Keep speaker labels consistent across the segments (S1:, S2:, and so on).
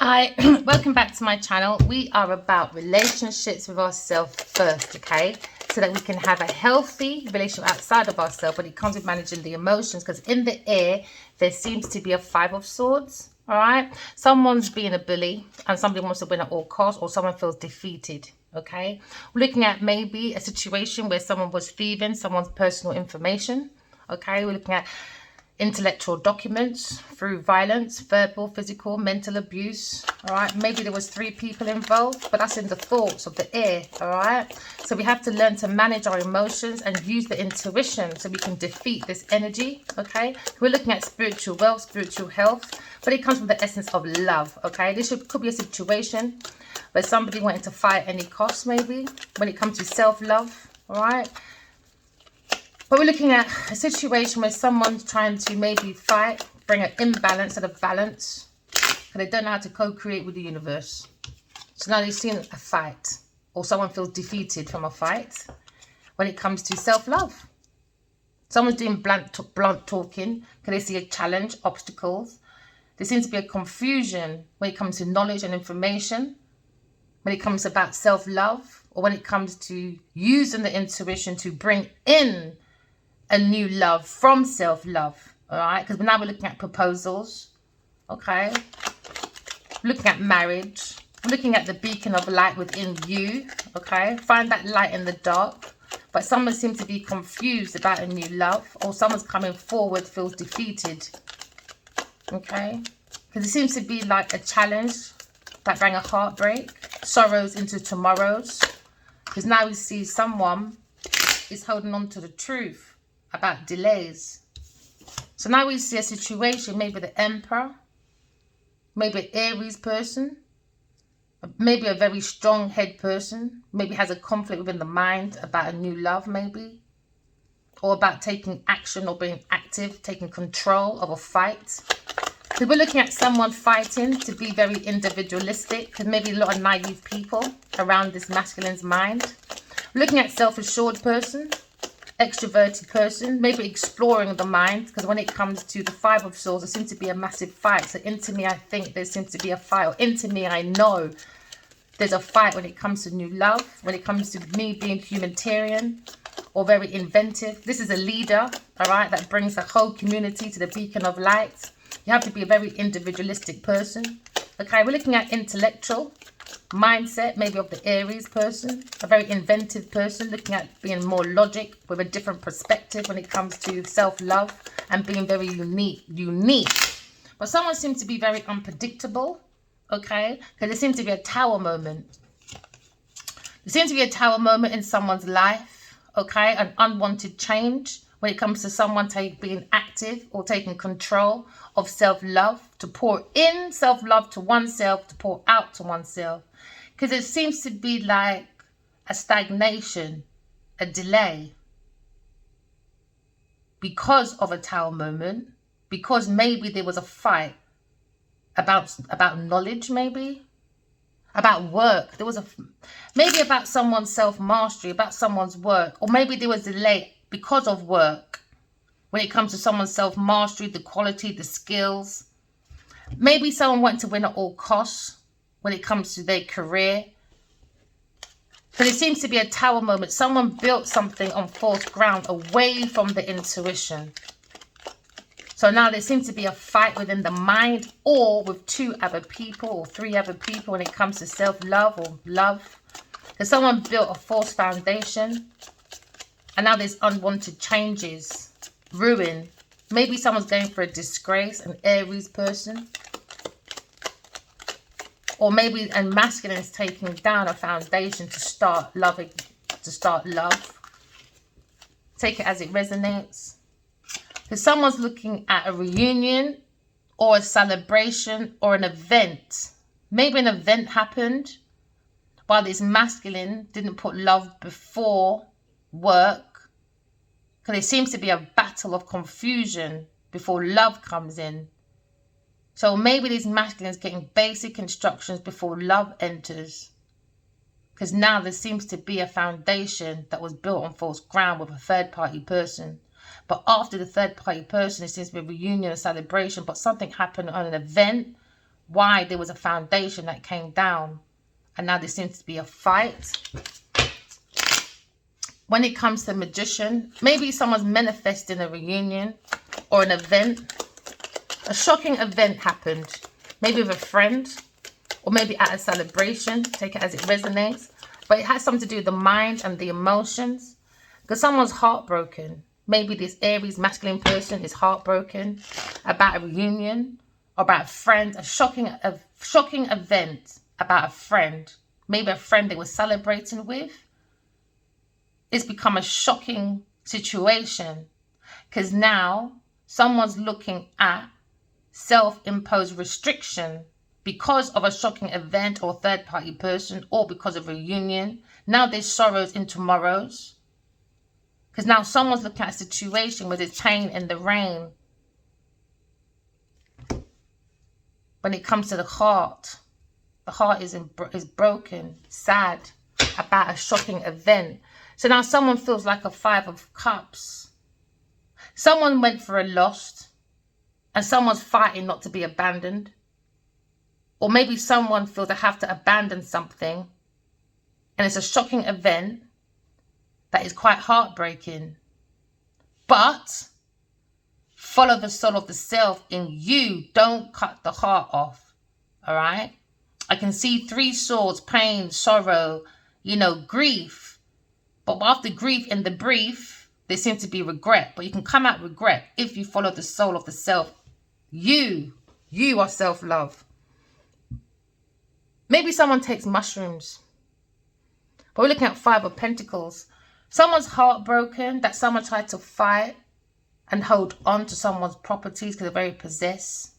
S1: Hi, welcome back to my channel. We are about relationships with ourselves first, okay? So that we can have a healthy relationship outside of ourselves, but it comes with managing the emotions, because in the air, there seems to be a Five of Swords, all right? Someone's being a bully and somebody wants to win at all costs, or someone feels defeated, okay? We're looking at maybe a situation where someone was thieving someone's personal information, okay? We're looking at intellectual documents through violence, verbal, physical, mental abuse. All right, maybe there was 3 people involved, but that's in the thoughts of the air. All right, so we have to learn to manage our emotions and use the intuition so we can defeat this energy. Okay, we're looking at spiritual wealth, spiritual health, but it comes from the essence of love. Okay, this could be a situation where somebody wanted to fight at any cost, maybe when it comes to self-love. All right, but we're looking at a situation where someone's trying to maybe fight, bring an imbalance and a balance, because they don't know how to co-create with the universe. So now they've seen a fight, or someone feels defeated from a fight when it comes to self-love. Someone's doing blunt talking, because they see a challenge, obstacles. There seems to be a confusion when it comes to knowledge and information, when it comes about self-love, or when it comes to using the intuition to bring in a new love from self-love. All right, because now we're looking at proposals. Okay, we're looking at marriage. We're looking at the beacon of light within you. Okay, find that light in the dark. But someone seems to be confused about a new love, or someone's coming forward feels defeated. Okay, because it seems to be like a challenge that bring a heartbreak, sorrows into tomorrows. Because now we see someone is holding on to the truth about delays. So now we see a situation, maybe the Emperor, maybe an Aries person, maybe a very strong head person, maybe has a conflict within the mind about a new love, maybe, or about taking action or being active, taking control of a fight. So we're looking at someone fighting to be very individualistic, because maybe a lot of naive people around this masculine's mind. We're looking at self-assured person, extroverted person, maybe exploring the mind, because when it comes to the Five of Swords, there seems to be a massive fight. So into me, I think there seems to be a fight, or into me, I know there's a fight when it comes to new love, when it comes to me being humanitarian or very inventive. This is a leader, all right, that brings the whole community to the beacon of light. You have to be a very individualistic person. Okay, we're looking at intellectual mindset, maybe of the Aries person, a very inventive person, looking at being more logic with a different perspective when it comes to self-love and being very unique. But someone seems to be very unpredictable, okay, because there seems to be a tower moment. There seems to be a tower moment in someone's life, okay, an unwanted change when it comes to someone being active or taking control of self-love, to pour in self-love to oneself, to pour out to oneself. Because it seems to be like a stagnation, a delay, because of a tower moment, because maybe there was a fight about knowledge, maybe about work. There was maybe about someone's self-mastery, about someone's work, or maybe there was a delay because of work when it comes to someone's self-mastery, the quality, the skills. Maybe someone wanted to win at all costs when it comes to their career. But it seems to be a tower moment. Someone built something on false ground, away from the intuition. So now there seems to be a fight within the mind, or with 2 other people or 3 other people when it comes to self-love or love. Because someone built a false foundation, and now there's unwanted changes, ruin. Maybe someone's going for a disgrace, an Aries person. Or maybe a masculine is taking down a foundation to start loving, to start love. Take it as it resonates. Because someone's looking at a reunion or a celebration or an event. Maybe an event happened while this masculine didn't put love before work. Because there seems to be a battle of confusion before love comes in. So maybe these masculines getting basic instructions before love enters. Because now there seems to be a foundation that was built on false ground with a third-party person. But after the third-party person, it seems to be a reunion, a celebration. But something happened on an event why there was a foundation that came down. And now there seems to be a fight. When it comes to Magician, maybe someone's manifesting a reunion or an event. A shocking event happened. Maybe with a friend or maybe at a celebration. Take it as it resonates. But it has something to do with the mind and the emotions. Because someone's heartbroken. Maybe this Aries masculine person is heartbroken about a reunion or about a friend. A shocking event about a friend. Maybe a friend they were celebrating with. It's become a shocking situation. Because now someone's looking at self-imposed restriction because of a shocking event or third-party person or because of a reunion. Now there's sorrows in tomorrows. Because now someone's looking at a situation where there's pain in the rain. When it comes to the heart is broken, sad about a shocking event. So now someone feels like a 5 of Cups. Someone went for a loss and someone's fighting not to be abandoned. Or maybe someone feels they have to abandon something and it's a shocking event that is quite heartbreaking. But follow the soul of the self in you. Don't cut the heart off. All right? I can see 3 swords, pain, sorrow, grief. But after grief in the brief, there seems to be regret. But you can come out regret if you follow the soul of the self. You are self-love. Maybe someone takes mushrooms. But we're looking at 5 of Pentacles. Someone's heartbroken that someone tried to fight and hold on to someone's properties because they're very possessed.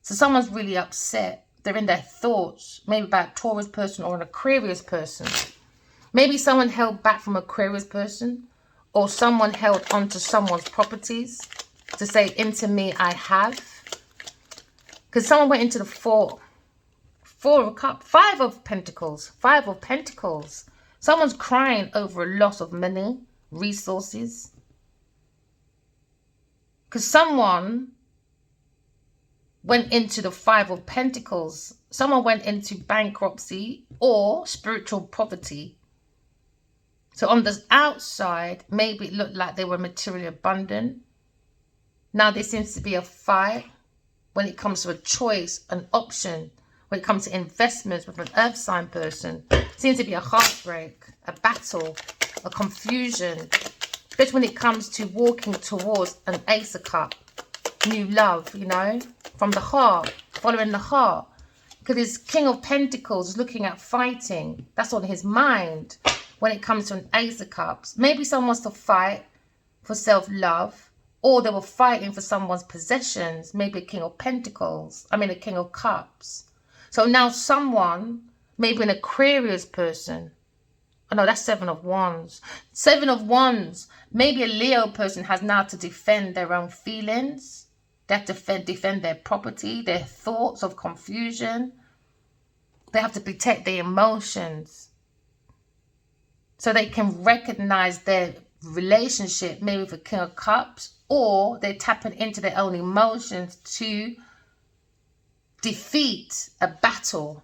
S1: So someone's really upset. They're in their thoughts, maybe about a Taurus person or an Aquarius person. Maybe someone held back from Aquarius person or someone held on to someone's properties to say, into me I have. Because someone went into the 4 of Cups, 5 of Pentacles, 5 of Pentacles. Someone's crying over a loss of money, resources. Because someone went into the 5 of Pentacles. Someone went into bankruptcy or spiritual poverty. So on the outside, maybe it looked like they were materially abundant. Now there seems to be a fight when it comes to a choice, an option. When it comes to investments with an earth sign person, it seems to be a heartbreak, a battle, a confusion. Especially when it comes to walking towards an Ace of Cups, new love, from the heart, following the heart. Because this King of Pentacles is looking at fighting. That's on his mind when it comes to an Ace of Cups. Maybe someone wants to fight for self-love, or they were fighting for someone's possessions. Maybe a King of Pentacles, a King of Cups. So now someone, maybe an Aquarius person. Oh no, that's 7 of Wands. 7 of Wands. Maybe a Leo person has now to defend their own feelings. They have to defend their property, their thoughts of confusion. They have to protect their emotions. So they can recognize their relationship, maybe with a King of Cups, or they're tapping into their own emotions to defeat a battle.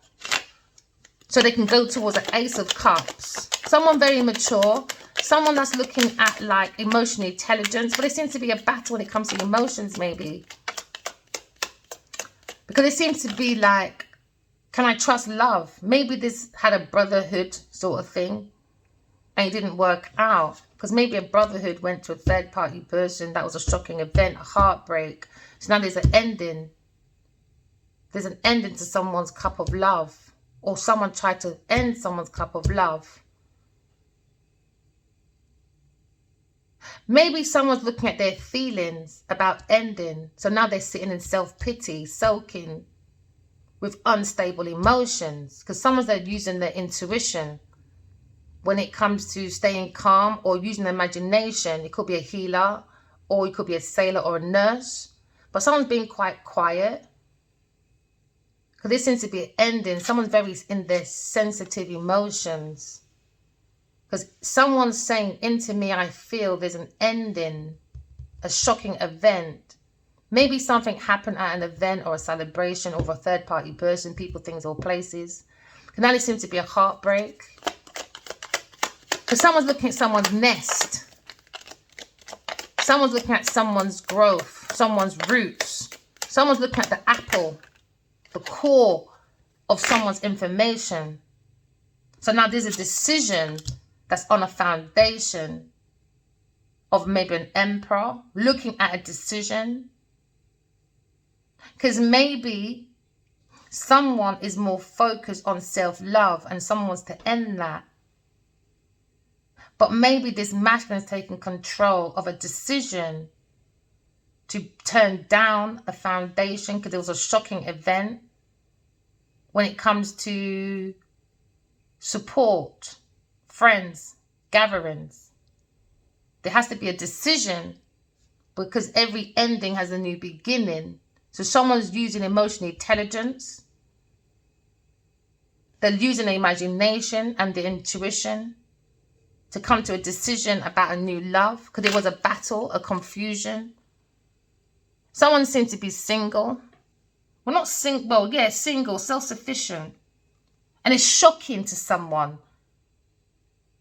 S1: So they can go towards an Ace of Cups. Someone very mature. Someone that's looking at like emotional intelligence. But it seems to be a battle when it comes to emotions maybe. Because it seems to be like, can I trust love? Maybe this had a brotherhood sort of thing. And it didn't work out. Because maybe a brotherhood went to a third party person. That was a shocking event, a heartbreak. So now there's an ending. There's an ending to someone's cup of love. Or someone tried to end someone's cup of love. Maybe someone's looking at their feelings about ending. So now they're sitting in self-pity, soaking with unstable emotions. Because someone's there using their intuition when it comes to staying calm or using their imagination. It could be a healer or it could be a sailor or a nurse. But someone's being quite quiet. Because this seems to be an ending. Someone's very in their sensitive emotions. Because someone's saying, into me I feel there's an ending. A shocking event. Maybe something happened at an event or a celebration of a third-party person, people, things, or places. Can only seem to be a heartbreak. Because someone's looking at someone's nest. Someone's looking at someone's growth, someone's roots. Someone's looking at the apple, the core of someone's information. So now there's a decision that's on a foundation of maybe an emperor looking at a decision. Because maybe someone is more focused on self-love and someone wants to end that. But maybe this masculine is taking control of a decision to turn down a foundation because it was a shocking event when it comes to support, friends, gatherings. There has to be a decision because every ending has a new beginning. So someone's using emotional intelligence. They're using their imagination and their intuition to come to a decision about a new love because it was a battle, a confusion. Someone seems to be single. Well, not single, well, yeah, single, self-sufficient. And it's shocking to someone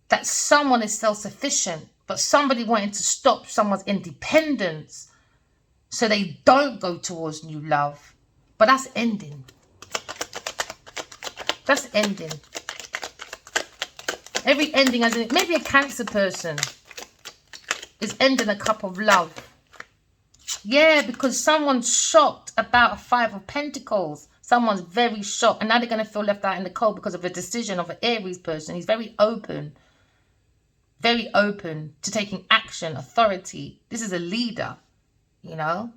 S1: that someone is self-sufficient, but somebody wanting to stop someone's independence so they don't go towards new love. But that's ending. That's ending. Every ending has maybe a Cancer person is ending a cup of love. Yeah, because someone's shocked about a 5 of Pentacles. Someone's very shocked. And now they're going to feel left out in the cold because of a decision of an Aries person. He's very open to taking action, authority. This is a leader, you know.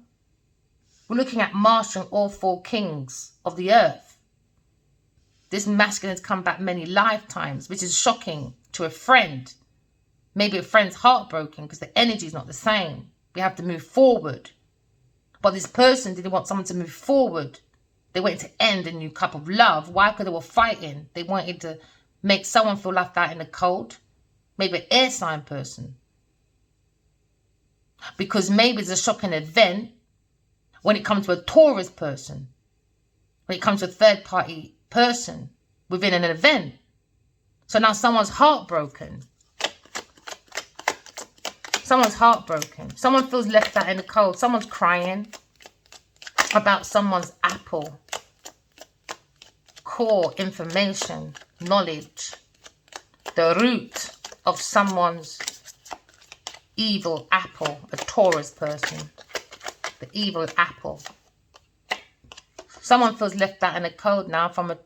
S1: We're looking at mastering all 4 kings of the earth. This masculine has come back many lifetimes, which is shocking to a friend. Maybe a friend's heartbroken because the energy is not the same. We have to move forward. But this person didn't want someone to move forward. They wanted to end a new cup of love. Why? Because they were fighting. They wanted to make someone feel left out in the cold. Maybe an air sign person. Because maybe it's a shocking event when it comes to a Taurus person. When it comes to a third party person within an event. So now someone's heartbroken. Someone's heartbroken. Someone feels left out in the cold. Someone's crying about someone's apple. Core information, knowledge. The root of someone's evil apple. A Taurus person. The evil apple. Someone feels left out in the cold now from a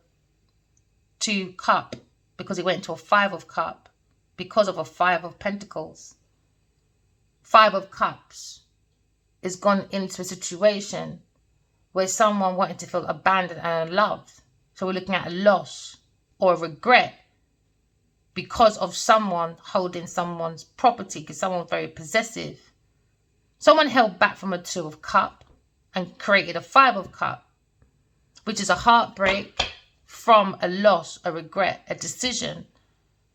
S1: 2 cup because it went to a 5 of cup because of a 5 of Pentacles. 5 of Cups is gone into a situation where someone wanted to feel abandoned and unloved. So we're looking at a loss or a regret because of someone holding someone's property because someone was very possessive. Someone held back from a 2 of Cup and created a 5 of Cup, which is a heartbreak from a loss, a regret, a decision.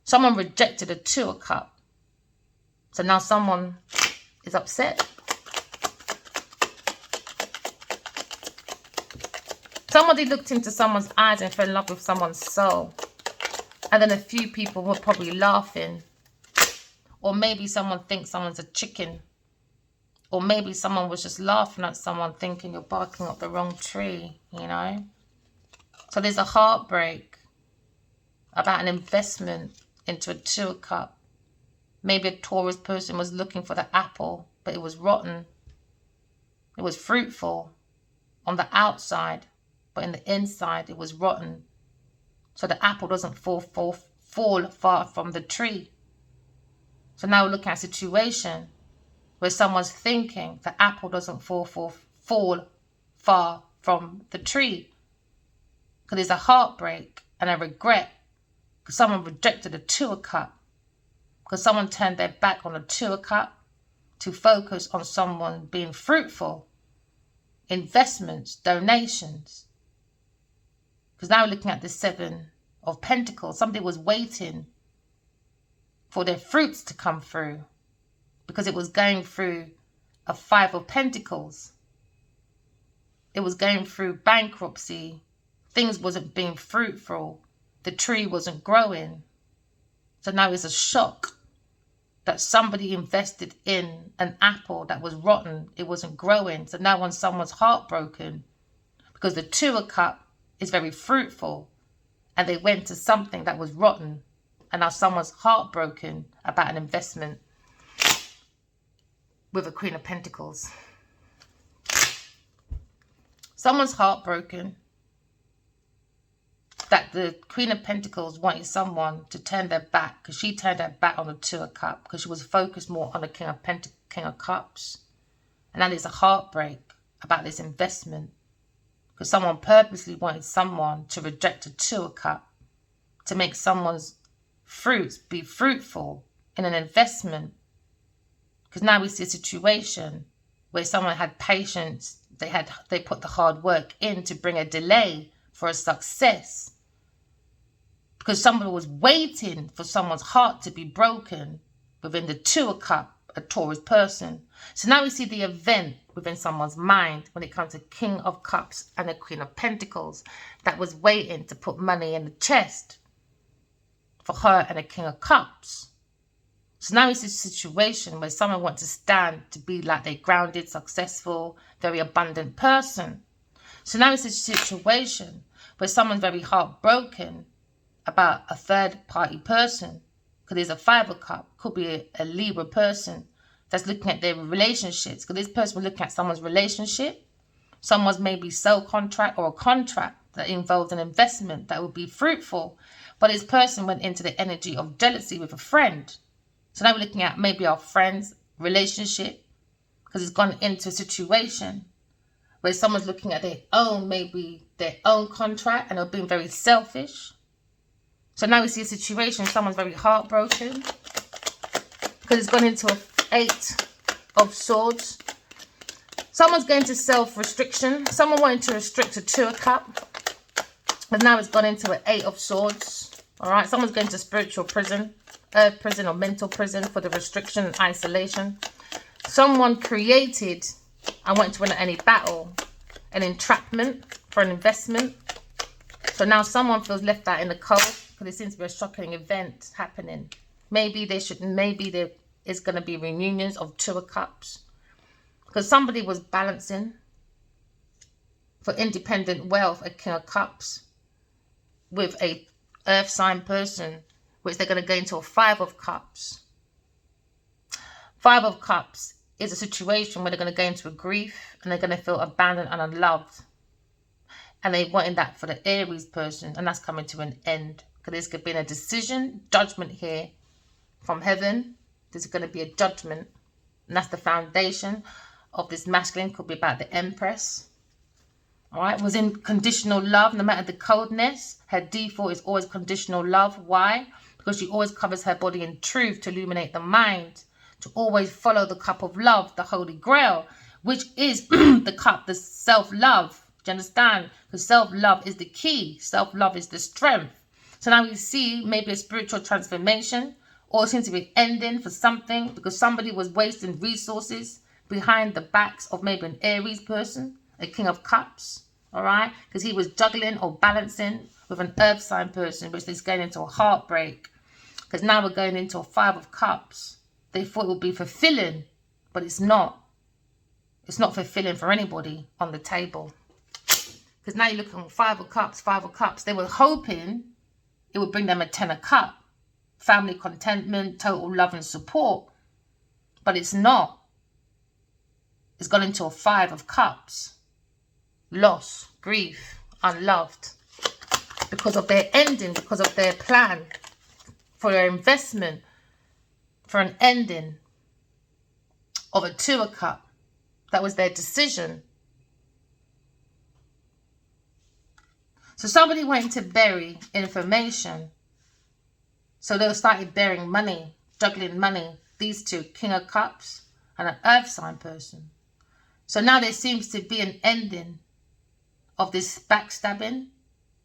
S1: Someone rejected a 2 of Cup. So now someone is upset. Somebody looked into someone's eyes and fell in love with someone's soul. And then a few people were probably laughing. Or maybe someone thinks someone's a chicken. Or maybe someone was just laughing at someone thinking you're barking up the wrong tree, you know. So there's a heartbreak about an investment into a 2 of Cup. Maybe a Taurus person was looking for the apple, but it was rotten. It was fruitful on the outside, but in the inside it was rotten. So the apple doesn't fall far from the tree. So now we're looking at a situation where someone's thinking the apple doesn't fall far from the tree. Because there's a heartbreak and a regret because someone rejected a 2 of Cup. Because someone turned their back on a 2 of Cup to focus on someone being fruitful. Investments, donations. Because now we're looking at the 7 of Pentacles. Somebody was waiting for their fruits to come through. Because it was going through a 5 of Pentacles. it was going through bankruptcy. Things wasn't being fruitful. The tree wasn't growing. So now it's a shock that somebody invested in an apple that was rotten. It wasn't growing. So now when someone's heartbroken, because the Two of Cups is very fruitful, and they went to something that was rotten, and now someone's heartbroken about an investment with a Queen of Pentacles. Someone's heartbroken that the Queen of Pentacles wanted someone to turn their back, because she turned her back on the Two of Cups because she was focused more on the King of Cups. And now there's a heartbreak about this investment because someone purposely wanted someone to reject a Two of Cups to make someone's fruits be fruitful in an investment. Because now we see a situation where someone had patience, they put the hard work in to bring a delay for a success. Because someone was waiting for someone's heart to be broken within the Two of Cups, a Taurus person. So now we see the event within someone's mind when it comes to King of Cups and the Queen of Pentacles that was waiting to put money in the chest for her and the King of Cups. So now it's a situation where someone wants to stand to be like a grounded, successful, very abundant person. So now it's a situation where someone's very heartbroken about a third party person. Because there's a Five of Cups, could be a Libra person that's looking at their relationships. Because this person was looking at someone's relationship, someone's maybe sell contract or a contract that involved an investment that would be fruitful. But this person went into the energy of jealousy with a friend. So now we're looking at maybe our friend's relationship, because it's gone into a situation where someone's looking at their own, maybe their own contract, and they're being very selfish. So now we see a situation, someone's very heartbroken because it's gone into an Eight of Swords. Someone's going to self-restriction. Someone wanted to restrict a Two of Cups, but now it's gone into an Eight of Swords. All right, someone's going to spiritual prison, prison or mental prison for the restriction and isolation. Someone created, I went to win any battle, an entrapment for an investment. So now someone feels left out in the cold because there seems to be a shocking event happening. Maybe there is going to be reunions of Two of Cups because somebody was balancing for independent wealth, a King of Cups, with a earth sign person, which they're going to go into a Five of Cups. Five of Cups is a situation where they're going to go into a grief and they're going to feel abandoned and unloved. And they wanted that for the Aries person, and that's coming to an end. Because there's going to be a decision, judgment here from heaven. There's going to be a judgment. And that's the foundation of this masculine. Could be about the Empress. Alright, was in conditional love, no matter the coldness. Her default is always conditional love. Why? Because she always covers her body in truth to illuminate the mind. To always follow the cup of love, the Holy Grail, which is the cup, the self-love. Do you understand? Because self-love is the key. Self-love is the strength. So now we see maybe a spiritual transformation, or it seems to be ending for something because somebody was wasting resources behind the backs of maybe an Aries person, a King of Cups, all right? Because he was juggling or balancing with an earth sign person, which is going into a heartbreak. Because now we're going into a Five of Cups. They thought it would be fulfilling, but it's not. It's not fulfilling for anybody on the table. Because now you're looking at Five of Cups, Five of Cups. They were hoping it would bring them a Ten of Cups. Family contentment, total love and support. But it's not. It's gone into a Five of Cups. Loss, grief, unloved. Because of their ending, because of their plan for their investment, for an ending of a Two of Cups. That was their decision. So somebody went to bury information. So they started burying money, juggling money. These two, King of Cups and an earth sign person. So now there seems to be an ending of this backstabbing.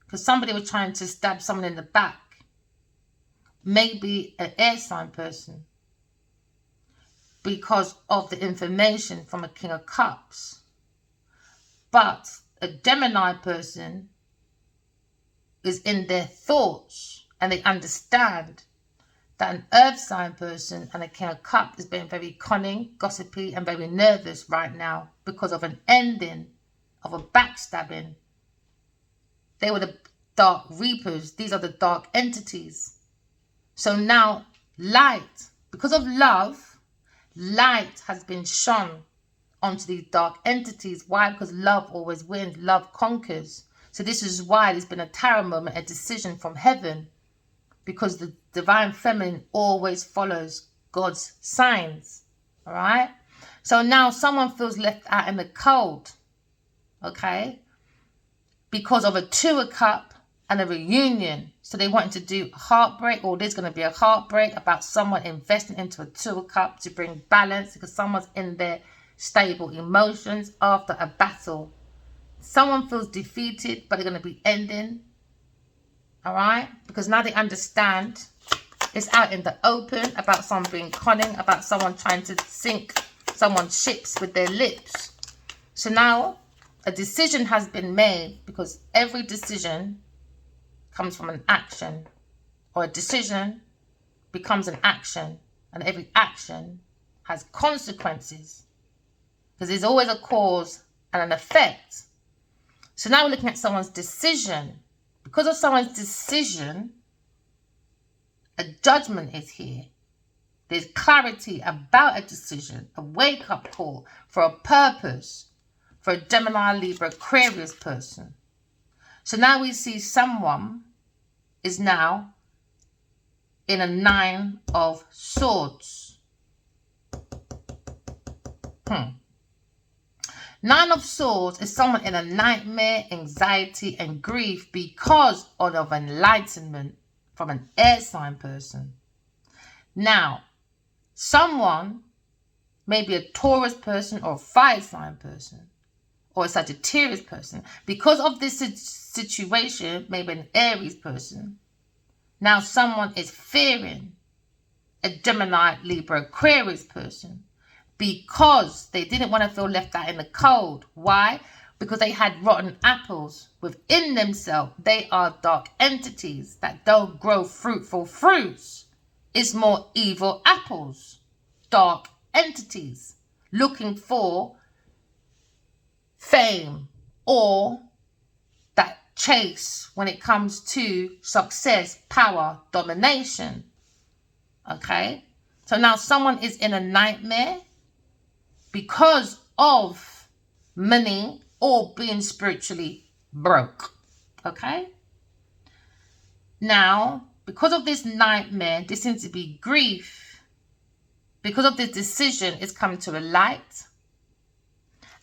S1: Because somebody was trying to stab someone in the back. Maybe an air sign person. Because of the information from a King of Cups. But a Gemini person is in their thoughts and they understand that an earth sign person and a King of Cups is being very cunning, gossipy, and very nervous right now because of an ending of a backstabbing. They were the dark reapers. These are the dark entities. So now light, because of love, light has been shone onto these dark entities. Why? Because love always wins. Love conquers. So this is why there's been a tarot moment, a decision from heaven, because the divine feminine always follows God's signs. All right. So now someone feels left out in the cold. Okay. Because of a 2 of Cups and a reunion. So they wanted to do heartbreak, or there's going to be a heartbreak about someone investing into a 2 of Cups to bring balance, because someone's in their stable emotions after a battle. Someone feels defeated, but they're going to be ending. All right? Because now they understand it's out in the open about someone being cunning, about someone trying to sink someone's ships with their lips. So now a decision has been made, because every decision comes from an action, or a decision becomes an action, and every action has consequences, because there's always a cause and an effect. So now we're looking at someone's decision. Because of someone's decision, a judgment is here. There's clarity about a decision, a wake-up call for a purpose, for a Gemini, Libra, Aquarius person. So now we see someone is now in a 9 of Swords. 9 of Swords is someone in a nightmare, anxiety, and grief because of enlightenment from an air sign person. Now, someone may be a Taurus person or a fire sign person or a Sagittarius person. Because of this situation, maybe an Aries person. Now someone is fearing a Gemini, Libra, Aquarius person, because they didn't want to feel left out in the cold. Why? Because they had rotten apples within themselves. They are dark entities that don't grow fruitful fruits. It's more evil apples. Dark entities looking for fame or that chase when it comes to success, power, domination. Okay? So now someone is in a nightmare because of money or being spiritually broke. Okay? Now, because of this nightmare, this seems to be grief. Because of this decision, it's come to a light.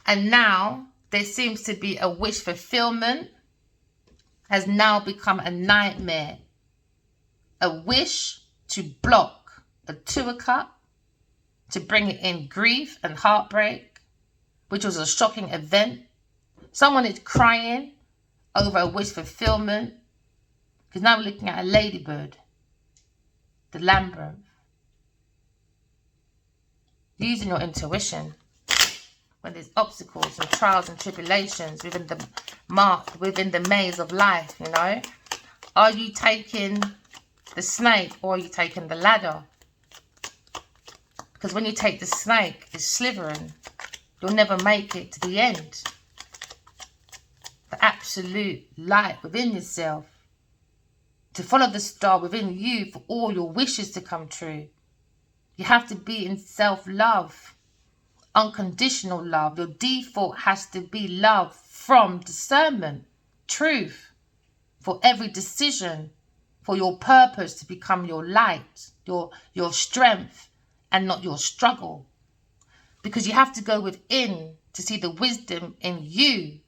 S1: And now there seems to be a wish fulfillment has now become a nightmare. A wish to block a 2 of Cups, to bring it in grief and heartbreak, which was a shocking event. Someone is crying over a wish fulfillment, because now we're looking at a ladybird, the labyrinth. Using your intuition when there's obstacles and trials and tribulations within the maze of life, you know. Are you taking the snake or are you taking the ladder? Because when you take the snake, it's slithering. You'll never make it to the end. The absolute light within yourself. To follow the star within you for all your wishes to come true. You have to be in self-love. Unconditional love. Your default has to be love from discernment. Truth. For every decision. For your purpose to become your light. Your strength. And not your struggle. Because you have to go within to see the wisdom in you.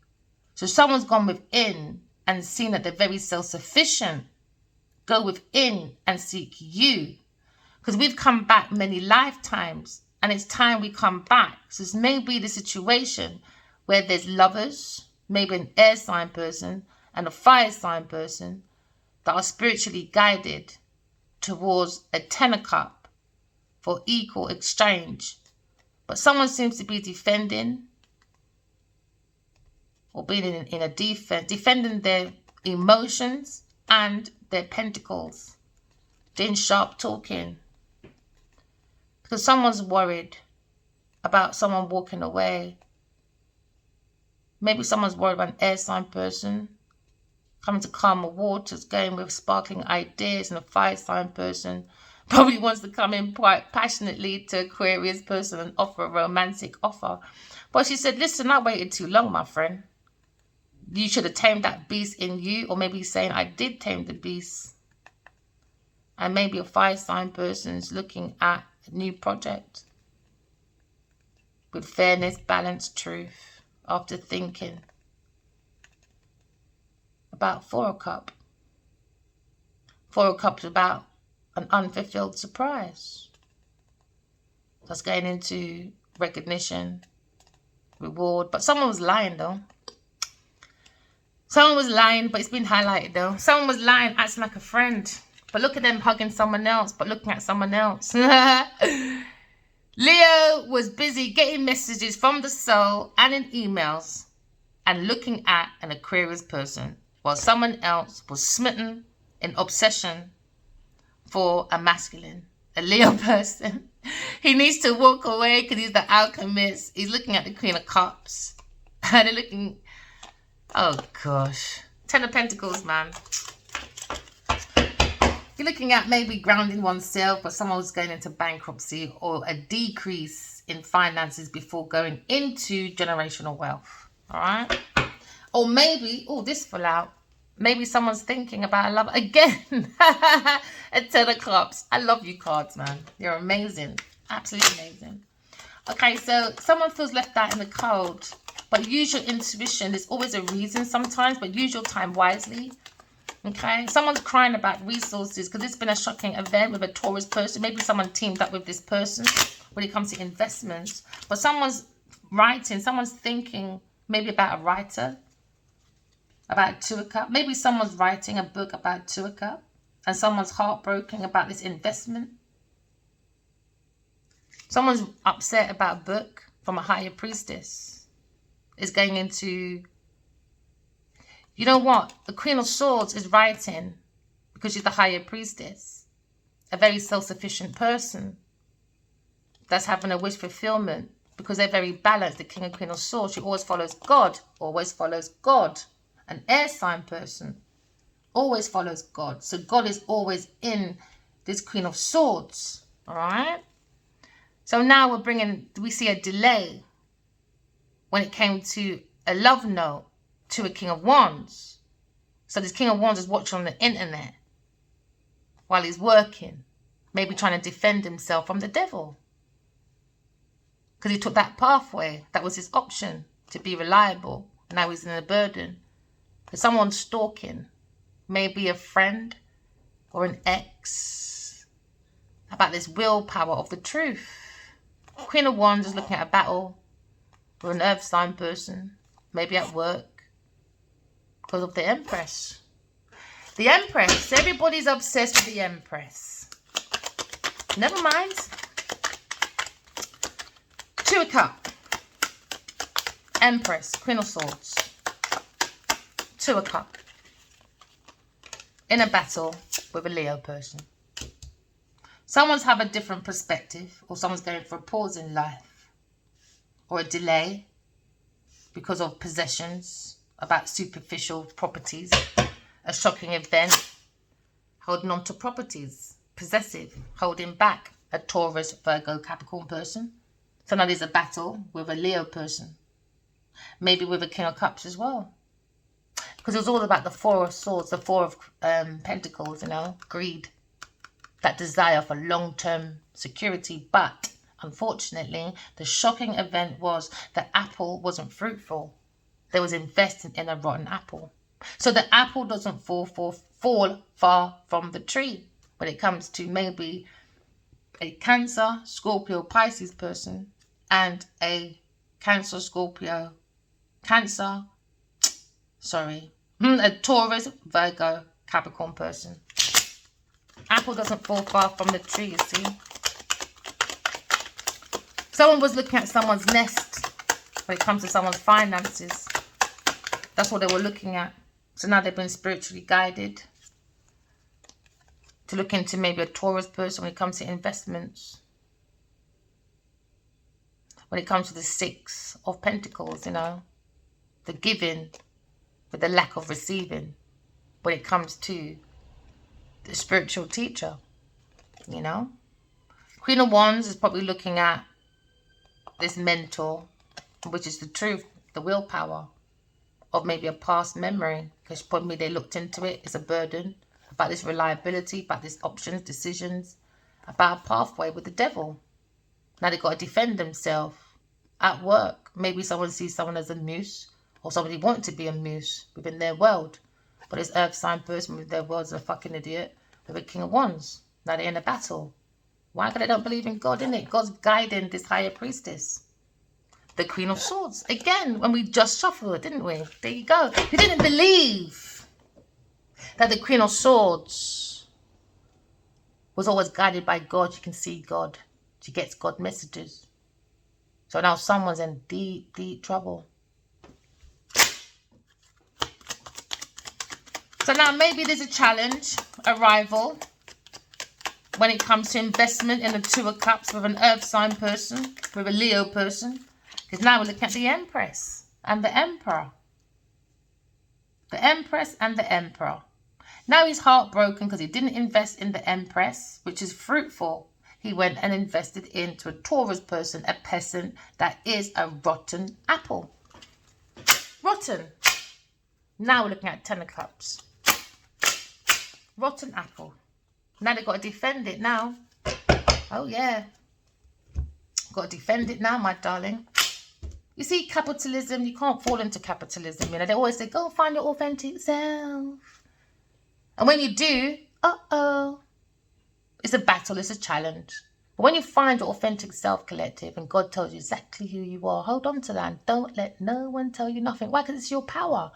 S1: So someone's gone within and seen that they're very self-sufficient. Go within and seek you. Because we've come back many lifetimes. And it's time we come back. So this may be the situation where there's lovers, maybe an air sign person and a fire sign person that are spiritually guided towards a 10 of Cups for equal exchange. But someone seems to be defending or being in a defense, defending their emotions and their pentacles, doing sharp talking. Because someone's worried about someone walking away. Maybe someone's worried about an air sign person coming to calmer waters, going with sparkling ideas, and a fire sign person probably wants to come in quite passionately to Aquarius person and offer a romantic offer. But she said, listen, I waited too long, my friend. You should have tamed that beast in you. Or maybe saying, I did tame the beast. And maybe a fire sign person's looking at a new project with fairness, balance, truth, after thinking about Four of Cups. Four of Cups about an unfulfilled surprise. That's going into recognition, reward. But someone was lying though. Someone was lying, but it's been highlighted though. Someone was lying, acting like a friend. But look at them hugging someone else, but looking at someone else. Leo was busy getting messages from the soul and in emails and looking at an Aquarius person, while someone else was smitten in obsession for a masculine, a Leo person. He needs to walk away because he's the alchemist. He's looking at the Queen of Cups. And they're looking, oh gosh. 10 of Pentacles, man. You're looking at maybe grounding oneself, but someone was going into bankruptcy or a decrease in finances before going into generational wealth. All right. Or maybe, oh, this fell out. Maybe someone's thinking about a love again. A 10 of Cups. I love you cards, man. You're amazing. Absolutely amazing. Okay, so someone feels left out in the cold, but use your intuition. There's always a reason sometimes, but use your time wisely. Okay, someone's crying about resources because it's been a shocking event with a Taurus person. Maybe someone teamed up with this person when it comes to investments. But someone's writing, someone's thinking maybe about a writer, about Two of Cups. Maybe someone's writing a book about Two of Cups and someone's heartbroken about this investment. Someone's upset about a book from a higher priestess. Is going into... You know what? The Queen of Swords is writing because she's the higher priestess. A very self-sufficient person that's having a wish fulfillment because they're very balanced. The King and Queen of Swords, she always follows God. Always follows God. An air sign person always follows God. So God is always in this Queen of Swords. All right? So now we see a delay when it came to a love note to a King of Wands. So this King of Wands is watching on the internet while he's working, maybe trying to defend himself from the devil because he took that pathway. That was his option, to be reliable. Now he's in a burden because someone's stalking, maybe a friend or an ex, about this willpower of the truth. Queen of Wands is looking at a battle with an earth sign person, maybe at work, because of the Empress. The Empress. Everybody's obsessed with the Empress. Never mind. Two of Cups. Empress. Queen of Swords. Two of Cups. In a battle with a Leo person. Someone's have a different perspective, or someone's going for a pause in life, or a delay because of possessions, about superficial properties, a shocking event, holding on to properties, possessive, holding back, a Taurus, Virgo, Capricorn person. So now there's a battle with a Leo person, maybe with a King of Cups as well. Because it was all about the Four of Swords, the Four of Pentacles, you know, greed, that desire for long-term security. But unfortunately, the shocking event was the apple wasn't fruitful. They was investing in a rotten apple. So the apple doesn't fall far from the tree when it comes to maybe a Cancer, Scorpio, Pisces person and a Cancer, Scorpio, a Taurus, Virgo, Capricorn person. Apple doesn't fall far from the tree, you see. Someone was looking at someone's nest when it comes to someone's finances. That's what they were looking at. So now they've been spiritually guided to look into maybe a Taurus person when it comes to investments. When it comes to the Six of Pentacles, you know, the giving with the lack of receiving. When it comes to the spiritual teacher, you know. Queen of Wands is probably looking at this mentor, which is the truth, the willpower of maybe a past memory, because probably they looked into it. It's a burden about this reliability, about these options, decisions, about a pathway with the devil. Now they've got to defend themselves at work. Maybe someone sees someone as a muse, or somebody wants to be a muse within their world. But this earth sign person with their world is a fucking idiot with a King of Wands. Now they're in a battle. Why? Because they don't believe in God, innit? God's guiding this higher priestess. The Queen of Swords. Again, when we just shuffled, didn't we? There you go. You didn't believe that the Queen of Swords was always guided by God. She can see God. She gets God messages. So now someone's in deep, deep trouble. So now maybe there's a challenge, a rival, when it comes to investment in the Two of Cups with an Earth sign person, with a Leo person. Because now we're looking at the Empress and the Emperor. The Empress and the Emperor. Now he's heartbroken because he didn't invest in the Empress, which is fruitful. He went and invested into a Taurus person, a peasant that is a rotten apple. Rotten. Now we're looking at Ten of Cups. Rotten apple. Now they've got to defend it now. Oh, yeah. Got to defend it now, my darling. You see, capitalism, you can't fall into capitalism. You know, they always say, go find your authentic self. And when you do, it's a battle, it's a challenge. But when you find your authentic self, collective, and God tells you exactly who you are, hold on to that and don't let no one tell you nothing. Why? Because it's your power.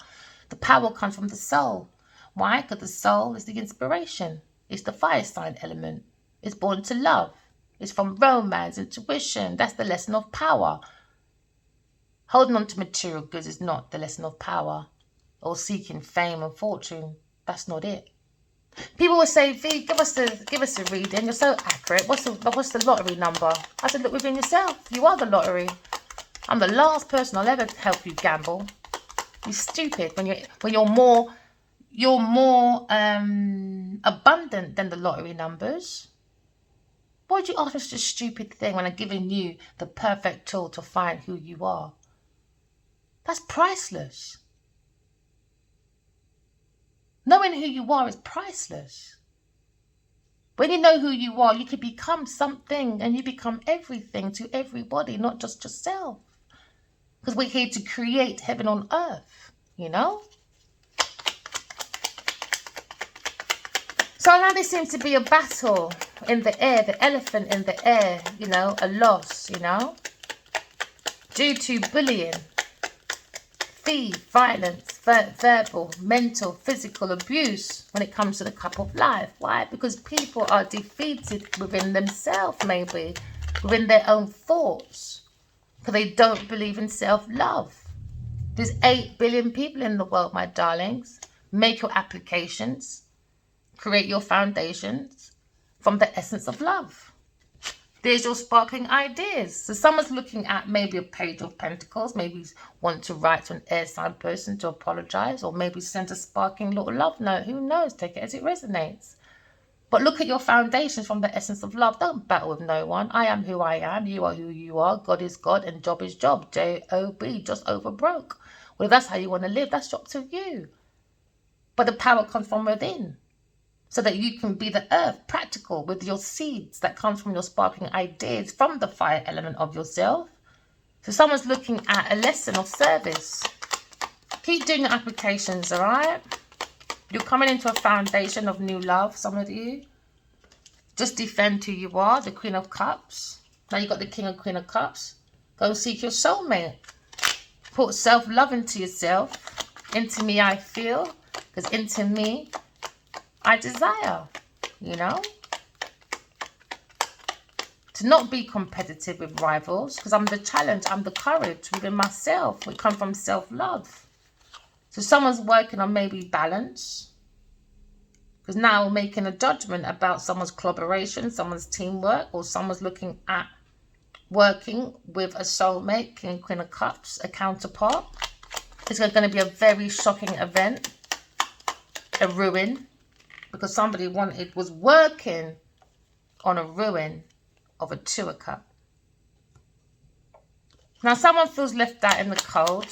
S1: The power comes from the soul. Why? Because the soul is the inspiration. It's the fire sign element. It's born to love. It's from romance, intuition. That's the lesson of power. Holding on to material goods is not the lesson of power. Or seeking fame and fortune. That's not it. People will say, V, give us a reading. You're so accurate. What's the lottery number? I said, look within yourself. You are the lottery. I'm the last person I'll ever help you gamble. You're stupid when you're more abundant than the lottery numbers. Why would you ask me such a stupid thing when I'm giving you the perfect tool to find who you are? That's priceless. Knowing who you are is priceless. When you know who you are, you can become something and you become everything to everybody, not just yourself. Because we're here to create heaven on earth, you know? So now there seems to be a battle in the air, the elephant in the air, you know, a loss, you know, due to bullying, thief, violence, verbal, mental, physical abuse when it comes to the cup of life. Why? Because people are defeated within themselves, maybe, within their own thoughts, because they don't believe in self-love. There's 8 billion people in the world, my darlings. Make your applications. Create your foundations from the essence of love. There's your sparkling ideas. So someone's looking at maybe a page of pentacles, maybe want to write to an air sign person to apologize, or maybe send a sparkling little love note. Who knows? Take it as it resonates. But look at your foundations from the essence of love. Don't battle with no one. I am who I am. You are who you are. God is God and job is job. J-O-B, just over broke. Well, if that's how you want to live, that's up to you. But the power comes from within. So that you can be the earth, practical, with your seeds that comes from your sparkling ideas from the fire element of yourself. So someone's looking at a lesson of service. Keep doing your applications, all right? You're coming into a foundation of new love, some of you. Just defend who you are, the Queen of Cups. Now you've got the King and Queen of Cups. Go and seek your soulmate. Put self-love into yourself. Into me I feel, because into me I desire, you know, to not be competitive with rivals, because I'm the challenge, I'm the courage within myself. We come from self-love. So someone's working on maybe balance. Because now we're making a judgment about someone's collaboration, someone's teamwork, or someone's looking at working with a soulmate, King and Queen of Cups, a counterpart. It's going to be a very shocking event, a ruin, because somebody was working on a ruin of a Two of Cups. Now, someone feels left out in the cold,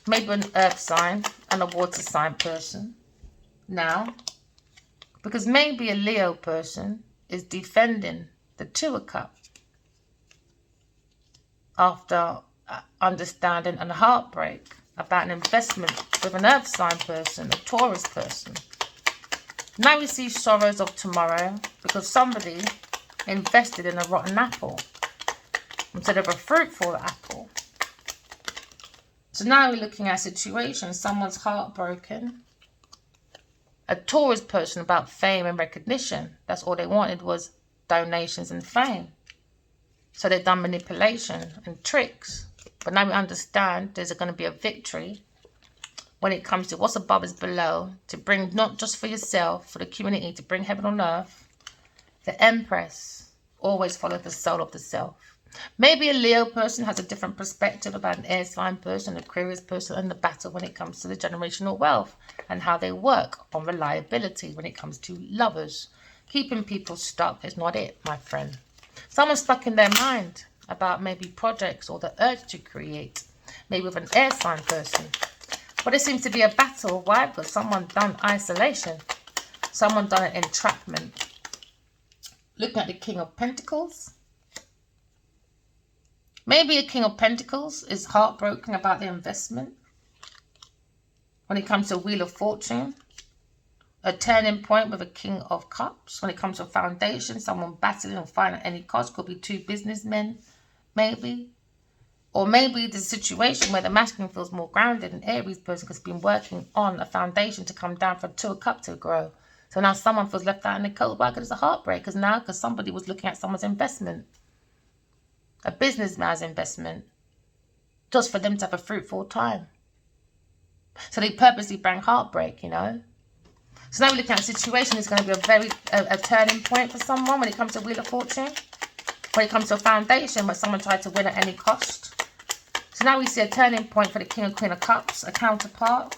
S1: maybe an earth sign and a water sign person. Now, because maybe a Leo person is defending the Two of Cups after understanding and heartbreak about an investment with an earth sign person, a Taurus person. Now we see sorrows of tomorrow because somebody invested in a rotten apple instead of a fruitful apple. So now we're looking at a situation, someone's heartbroken. A Taurus person about fame and recognition. That's all they wanted was donations and fame. So they've done manipulation and tricks. But now we understand there's going to be a victory when it comes to what's above is below, to bring not just for yourself, for the community, to bring heaven on earth. The Empress always follows the soul of the self. Maybe a Leo person has a different perspective about an air sign person, an Aquarius person, and the battle when it comes to the generational wealth and how they work on reliability when it comes to lovers. Keeping people stuck is not it, my friend. Someone's stuck in their mind about maybe projects or the urge to create, maybe with an air sign person. But it seems to be a battle. Why? Because someone done isolation. Someone done an entrapment. Looking at the King of Pentacles. Maybe a King of Pentacles is heartbroken about their investment. When it comes to Wheel of Fortune, a turning point with a King of Cups. When it comes to foundation, someone battling and fighting at any cost. Could be two businessmen, maybe. Or maybe the situation where the masculine feels more grounded and Aries person has been working on a foundation to come down for Two of Cups to grow. So now someone feels left out in the cold. Why? Because it's a heartbreak. Because somebody was looking at someone's investment. A businessman's investment, just for them to have a fruitful time. So they purposely bring heartbreak, you know. So now we're looking at a situation that's going to be a turning point for someone when it comes to Wheel of Fortune. When it comes to a foundation where someone tried to win at any cost. So now we see a turning point for the King and Queen of Cups, a counterpart.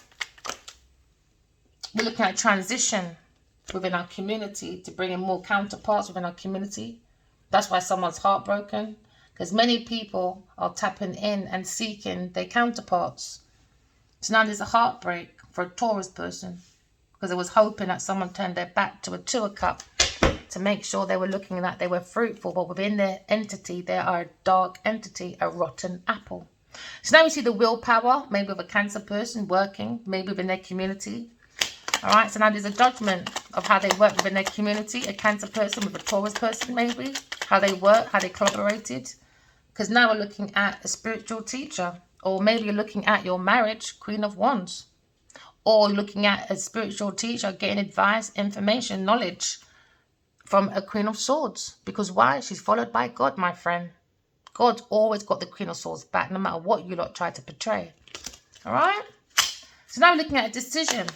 S1: We're looking at a transition within our community to bring in more counterparts within our community. That's why someone's heartbroken. Because many people are tapping in and seeking their counterparts. So now there's a heartbreak for a Taurus person. Because it was hoping that someone turned their back to a Two of Cups to make sure they were looking that they were fruitful. But within their entity, they are a dark entity, a rotten apple. So now we see the willpower, maybe with a Cancer person working, maybe within their community. All right, so now there's a judgment of how they work within their community. A Cancer person with a Taurus person, maybe. How they work, how they collaborated. Because now we're looking at a spiritual teacher. Or maybe you're looking at your marriage, Queen of Wands. Or looking at a spiritual teacher getting advice, information, knowledge from a Queen of Swords. Because why? She's followed by God, my friend. God's always got the Queen of Swords back, no matter what you lot try to portray. All right? So now we're looking at a decision.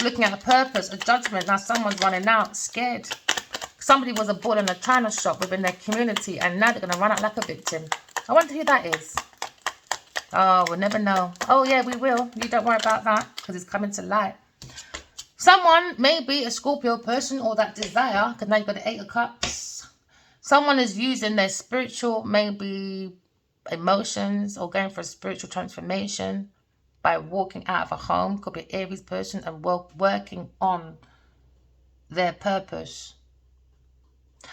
S1: Looking at a purpose, a judgment. Now someone's running out, scared. Somebody was a bull in a china shop within their community, and now they're going to run out like a victim. I wonder who that is. Oh, we'll never know. Oh, yeah, we will. You don't worry about that, because it's coming to light. Someone, maybe a Scorpio person, or that desire, because now you've got the Eight of Cups. Someone is using their spiritual, maybe emotions, or going for a spiritual transformation by walking out of a home. Could be an Aries person, and working on their purpose.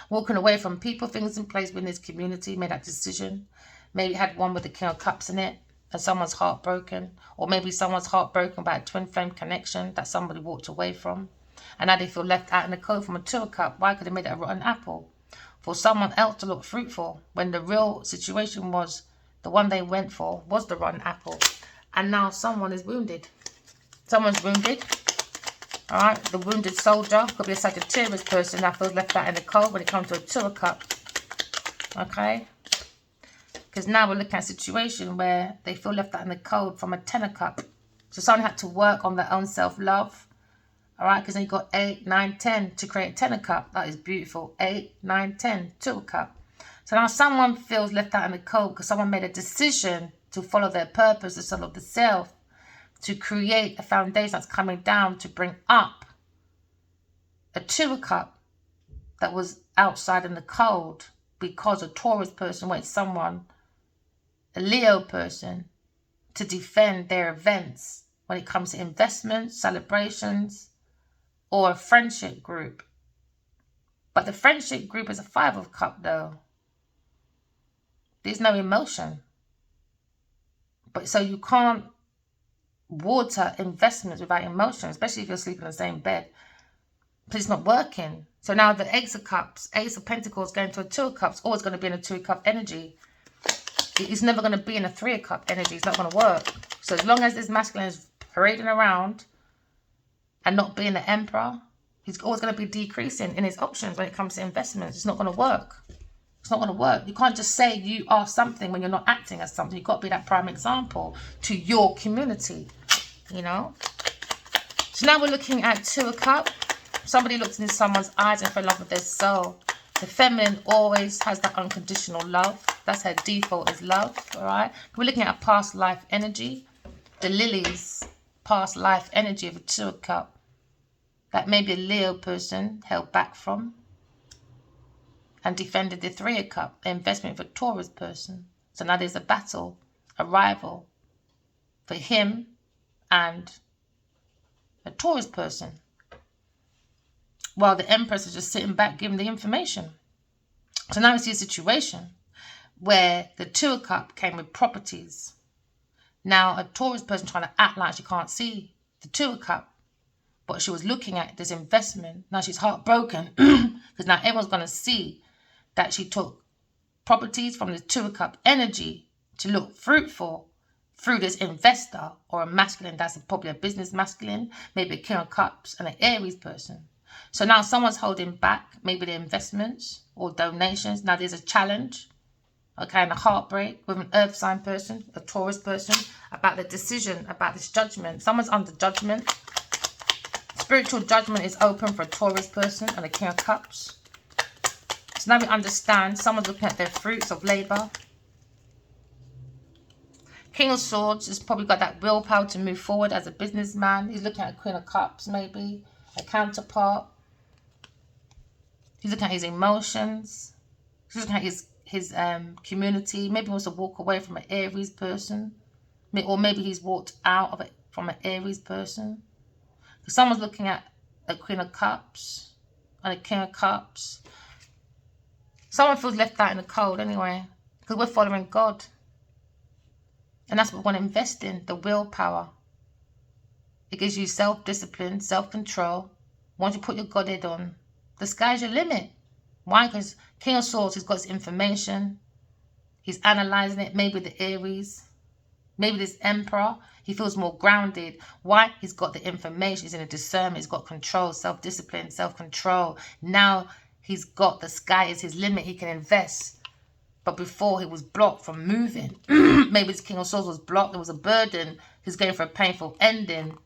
S1: Walking away from people, things in place within this community, made that decision. Maybe had one with the King of Cups in it, and someone's heartbroken. Or maybe someone's heartbroken by a twin flame connection that somebody walked away from. And now they feel left out in the cold from a Two of Cups. Why could they make it a rotten apple? For someone else to look fruitful, when the real situation was, the one they went for was the rotten apple. And now someone is wounded. Someone's wounded. All right, the wounded soldier could be a Sagittarius person that feels left out in the cold when it comes to a Two of Cups. Okay? Because now we're looking at a situation where they feel left out in the cold from a Ten of Cups. So someone had to work on their own self-love. All right, because then you got 8, 9, 10 to create 10 of cup. That is beautiful. 8, 9, 10, 2 of cup. So now someone feels left out in the cold because someone made a decision to follow their purpose, the soul of the self, to create a foundation that's coming down to bring up a 2 of cup that was outside in the cold because a Taurus person wants someone, a Leo person, to defend their events when it comes to investments, celebrations, or a friendship group. But the friendship group is a 5 of cup though. There's no emotion. But so you can't water investments without emotion, especially if you're sleeping in the same bed. But it's not working. So now the Ace of Cups, Ace of Pentacles going to a 2 of Cups, always going to be in a 2 of Cup energy. It's never going to be in a 3 of Cup energy. It's not going to work. So as long as this masculine is parading around and not being the emperor, he's always going to be decreasing in his options when it comes to investments. It's not going to work. It's not going to work. You can't just say you are something when you're not acting as something. You've got to be that prime example to your community, you know. So now we're looking at 2 of Cups. Somebody looks into someone's eyes and fell in love with their soul. The feminine always has that unconditional love. That's her default, is love, all right? We're looking at a past life energy. The lilies, past life energy of a 2 of Cups. That maybe a Leo person held back from and defended the 3 of Cups, the investment for a Taurus person. So now there's a battle, a rival for him and a Taurus person. While the Empress is just sitting back giving the information. So now we see a situation where the 2 of Cups came with properties. Now a Taurus person trying to act like she can't see the 2 of Cups, but she was looking at this investment. Now she's heartbroken because now everyone's going to see that she took properties from the 2 of Cups energy to look fruitful through this investor or a masculine that's probably a business masculine, maybe a King of Cups and an Aries person. So now someone's holding back maybe the investments or donations. Now there's a challenge, okay, and a heartbreak with an earth sign person, a Taurus person, about the decision, about this judgment. Someone's under judgment. Spiritual judgment is open for a Taurus person and a King of Cups. So now we understand someone's looking at their fruits of labor. King of Swords has probably got that willpower to move forward as a businessman. He's looking at a Queen of Cups, maybe a counterpart. He's looking at his emotions. He's looking at his community. Maybe he wants to walk away from an Aries person, or maybe he's walked out of it from an Aries person. Someone's looking at a Queen of Cups and a King of Cups. Someone feels left out in the cold anyway, because we're following God. And that's what we want to invest in, the willpower. It gives you self-discipline, self-control. Once you put your God head on, the sky's your limit. Why? Because King of Swords, he's got his information. He's analyzing it. Maybe the Aries. Maybe this Emperor. He feels more grounded. Why? He's got the information. He's in a discernment. He's got control, self-discipline, self-control. Now he's got the sky is his limit. He can invest. But before he was blocked from moving. Maybe this King of Swords was blocked. There was a burden. He's going for a painful ending.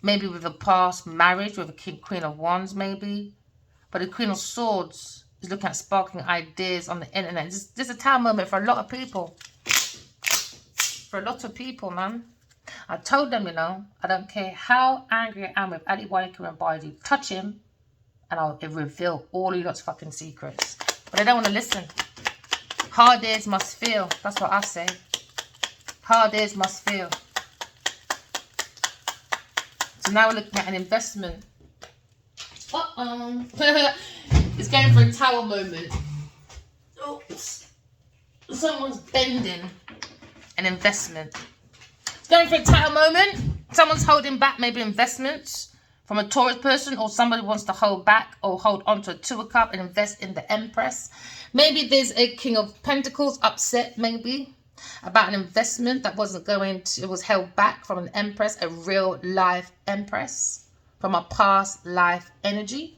S1: Maybe with a past marriage with a Queen of Wands, maybe. But the Queen of Swords is looking at sparking ideas on the internet. This is a tower moment for a lot of people. For a lot of people, man. I told them, you know, I don't care how angry I am with Ali Walker and Biden. Touch him and I'll reveal all you lot's fucking secrets. But they don't want to listen. Hard ears must feel. That's what I say. Hard ears must feel. So now we're looking at an investment. It's going for a tower moment. Oops. Someone's bending an investment. It's going for a tower moment. Someone's holding back maybe investments from a Taurus person, or somebody wants to hold back or hold on to a 2 of Cups and invest in the Empress. Maybe there's a King of Pentacles upset maybe about an investment that wasn't going to, it was held back from an Empress, a real life Empress, from a past life energy.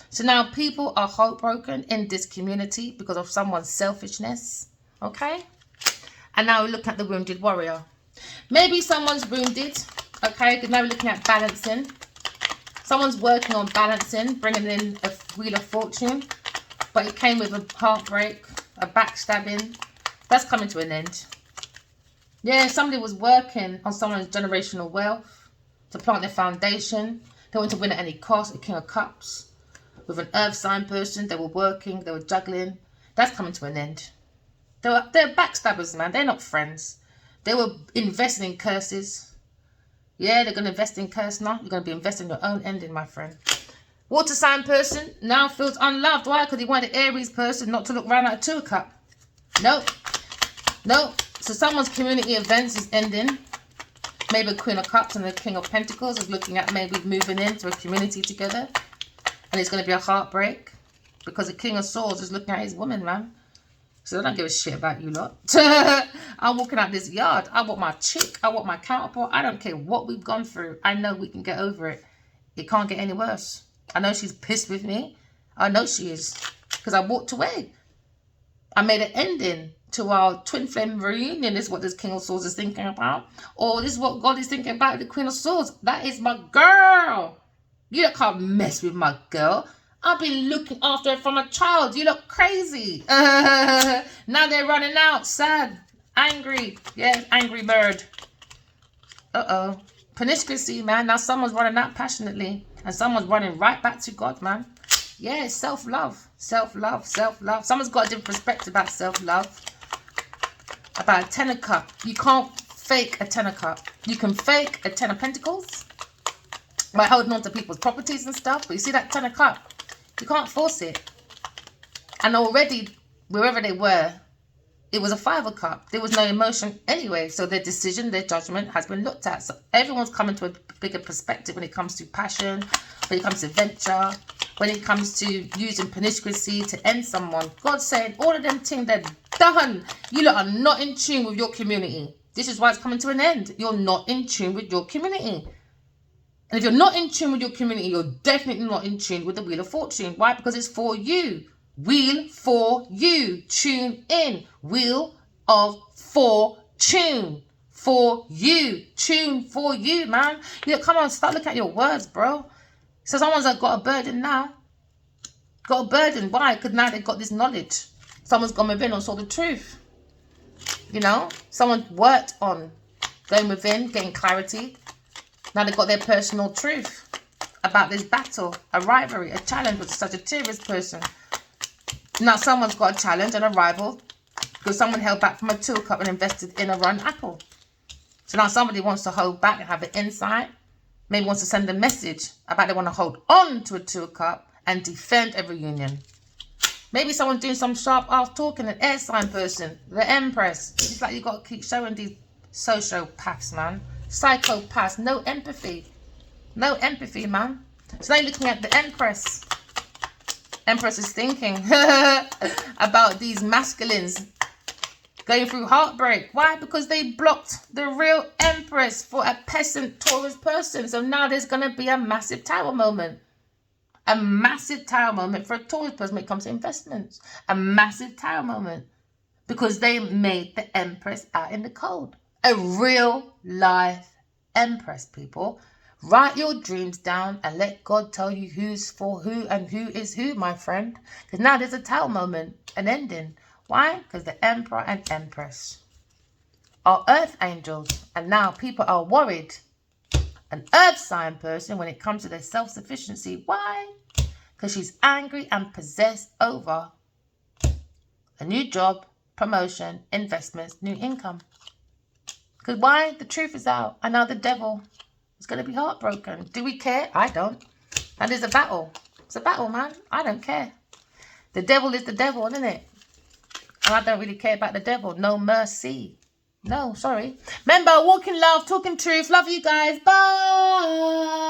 S1: So now people are heartbroken in this community because of someone's selfishness, okay? And now we look at the wounded warrior. Maybe someone's wounded Okay, because now we're looking at balancing. Someone's working on balancing, bringing in a wheel of fortune. But it came with a heartbreak, a backstabbing. That's coming to an end. Yeah, somebody was working on someone's generational wealth to plant their foundation. They wanted to win at any cost, a King of Cups. With an earth sign person, they were working, they were juggling. That's coming to an end. They're backstabbers, man. They're not friends. They were investing in curses. Yeah, they're going to invest in curse now. You're going to be investing in your own ending, my friend. Water sign person now feels unloved. Why? Because he wanted an Aries person not to look around at a 2 cup. Nope. Nope. So someone's community events is ending. Maybe a Queen of Cups and the King of Pentacles is looking at maybe moving into a community together. And it's going to be a heartbreak. Because the King of Swords is looking at his woman, man. So I don't give a shit about you lot. I'm walking out this yard. I want my chick. I want my counterpart. I don't care what we've gone through. I know we can get over it. It can't get any worse. I know she's pissed with me. I know she is. Because I walked away. I made an ending to our twin flame reunion. This is what this King of Swords is thinking about. Or this is what God is thinking about the Queen of Swords. That is my girl. You can't mess with my girl. I've been looking after her from a child. You look crazy. Now they're running out. Sad. Angry. Yeah, angry bird. Uh-oh. Promiscuity, man. Now someone's running out passionately. And someone's running right back to God, man. Yeah, self-love. Self-love. Self-love. Someone's got a different perspective about self-love. About a 10 of cup. You can't fake a 10 of cup. You can fake a 10 of pentacles by holding on to people's properties and stuff. But you see that 10 of cup? You can't force it. And already, wherever they were, it was a 5 of cup. There was no emotion anyway. So their decision, their judgment has been looked at. So everyone's coming to a bigger perspective when it comes to passion, when it comes to venture, when it comes to using promiscuity to end someone. God's saying all of them things, they're done. You lot are not in tune with your community. This is why it's coming to an end. You're not in tune with your community. And if you're not in tune with your community, you're definitely not in tune with the Wheel of Fortune. Why? Because it's for you. Wheel for you. Tune in. Wheel of Fortune. For you. Tune for you, man. Yeah, come on, start looking at your words, bro. So someone's got a burden now. Got a burden. Why? Because now they've got this knowledge. Someone's gone within and saw the truth. You know? Someone worked on going within, getting clarity. Now they've got their personal truth about this battle, a rivalry, a challenge with such a Sagittarius person. Now someone's got a challenge and a rival because someone held back from a 2 cup and invested in a run apple. So now somebody wants to hold back and have an insight. Maybe wants to send a message about they want to hold on to a 2 cup and defend a reunion. Maybe someone's doing some sharp ass talking, an air sign person, the Empress. It's like you got to keep showing these sociopaths, man. Psychopaths, no empathy. No empathy, man. So now you're looking at the Empress. Empress is thinking about these masculines going through heartbreak. Why? Because they blocked the real Empress for a peasant Taurus person. So now there's going to be a massive tower moment. A massive tower moment for a Taurus person when it comes to investments. A massive tower moment. Because they made the Empress out in the cold. A real life Empress, people. Write your dreams down and let God tell you who's for who and who is who, my friend. Because now there's a tower moment, an ending. Why? Because the Emperor and Empress are earth angels. And now people are worried. An earth sign person when it comes to their self-sufficiency. Why? Because she's angry and possessed over a new job, promotion, investments, new income. Because why? The truth is out. And now the devil is going to be heartbroken. Do we care? I don't. And there's a battle. It's a battle, man. I don't care. The devil is the devil, isn't it? And I don't really care about the devil. No mercy. No, sorry. Remember, walking love, talking truth. Love you guys. Bye.